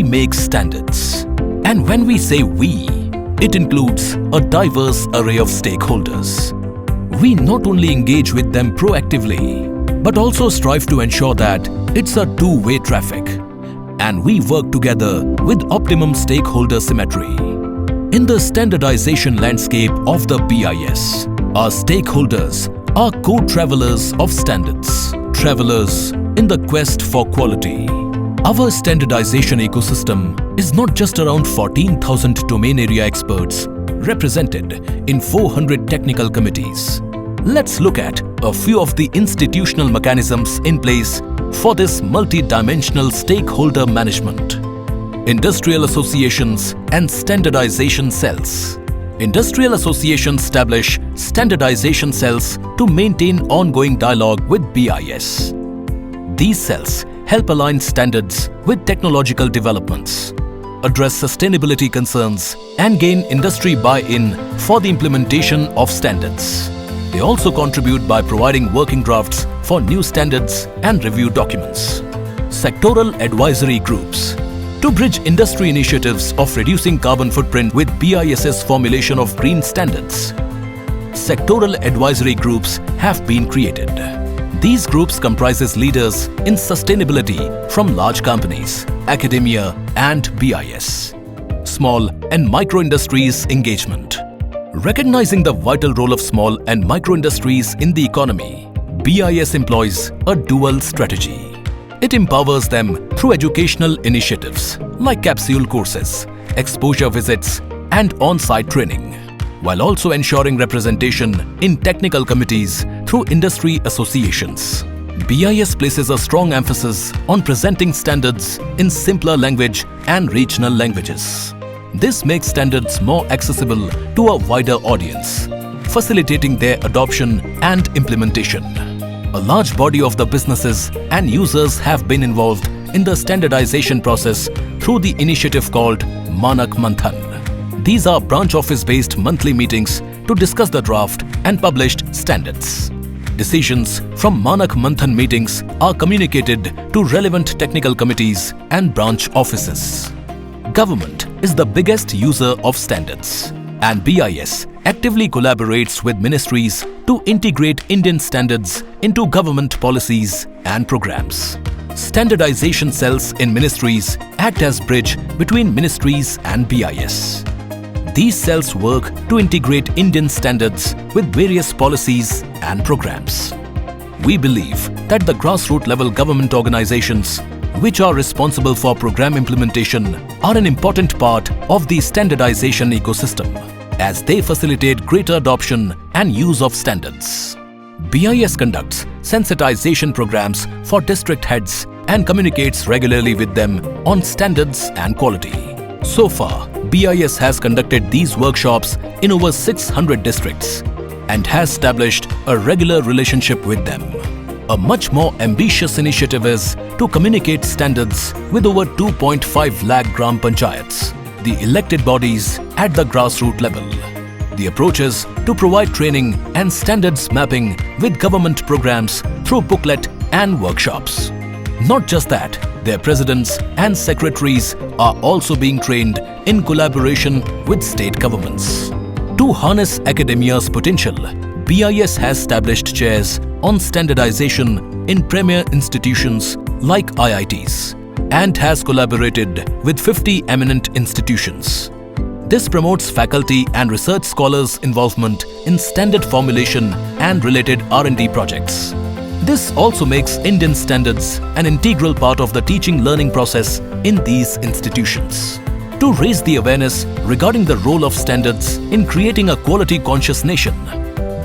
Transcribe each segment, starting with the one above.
make standards. And when we say we, it includes a diverse array of stakeholders. We not only engage with them proactively, but also strive to ensure that it's a two-way traffic, and we work together with optimum stakeholder symmetry. In the standardization landscape of the BIS, our stakeholders are co-travelers of standards, travelers in the quest for quality. Our standardization ecosystem is not just around 14,000 domain area experts represented in 400 technical committees. Let's look at a few of the institutional mechanisms in place for this multi-dimensional stakeholder management. Industrial associations and standardization cells. Industrial associations establish standardization cells to maintain ongoing dialogue with BIS. These cells help align standards with technological developments, address sustainability concerns, and gain industry buy-in for the implementation of standards. They also contribute by providing working drafts for new standards and review documents. Sectoral advisory groups. To bridge industry initiatives of reducing carbon footprint with BIS's formulation of green standards, sectoral advisory groups have been created. These groups comprises leaders in sustainability from large companies, academia and BIS. Small and micro industries engagement. Recognizing the vital role of small and micro industries in the economy, BIS employs a dual strategy. It empowers them through educational initiatives like capsule courses, exposure visits, and on-site training, while also ensuring representation in technical committees through industry associations. BIS places a strong emphasis on presenting standards in simpler language and regional languages. This makes standards more accessible to a wider audience, facilitating their adoption and implementation. A large body of the businesses and users have been involved in the standardization process through the initiative called Manak Manthan. These are branch office-based monthly meetings to discuss the draft and published standards. Decisions from Manak Manthan meetings are communicated to relevant technical committees and branch offices. Government is the biggest user of standards, and BIS actively collaborates with ministries to integrate Indian standards into government policies and programs. Standardization cells in ministries act as bridge between ministries and BIS. These cells work to integrate Indian standards with various policies and programs. We believe that the grassroots level government organizations which are responsible for program implementation are an important part of the standardization ecosystem, as they facilitate greater adoption and use of standards. BIS conducts sensitization programs for district heads and communicates regularly with them on standards and quality. So far, BIS has conducted these workshops in over 600 districts and has established a regular relationship with them. A much more ambitious initiative is to communicate standards with over 2.5 lakh Gram Panchayats, the elected bodies at the grassroots level. The approach is to provide training and standards mapping with government programs through booklet and workshops. Not just that, their presidents and secretaries are also being trained in collaboration with state governments. To harness academia's potential, BIS has established chairs on standardization in premier institutions like IITs and has collaborated with 50 eminent institutions. This promotes faculty and research scholars' involvement in standard formulation and related R&D projects. This also makes Indian standards an integral part of the teaching-learning process in these institutions. To raise the awareness regarding the role of standards in creating a quality-conscious nation,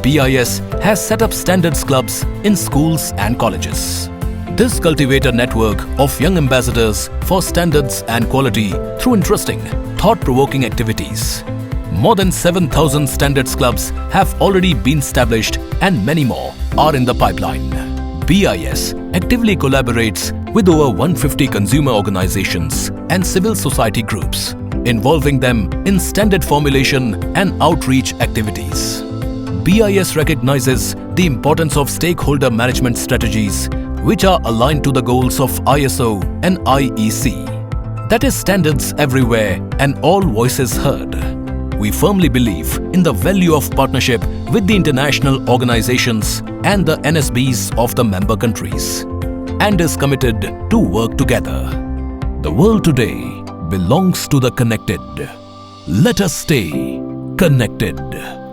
BIS has set up standards clubs in schools and colleges. This cultivates a network of young ambassadors for standards and quality through interesting, thought-provoking activities. More than 7,000 standards clubs have already been established and many more are in the pipeline. BIS actively collaborates with over 150 consumer organizations and civil society groups, involving them in standard formulation and outreach activities. BIS recognizes the importance of stakeholder management strategies which are aligned to the goals of ISO and IEC. That is standards everywhere and all voices heard. We firmly believe in the value of partnership with the international organizations and the NSBs of the member countries and is committed to work together. The world today belongs to the connected. Let us stay connected.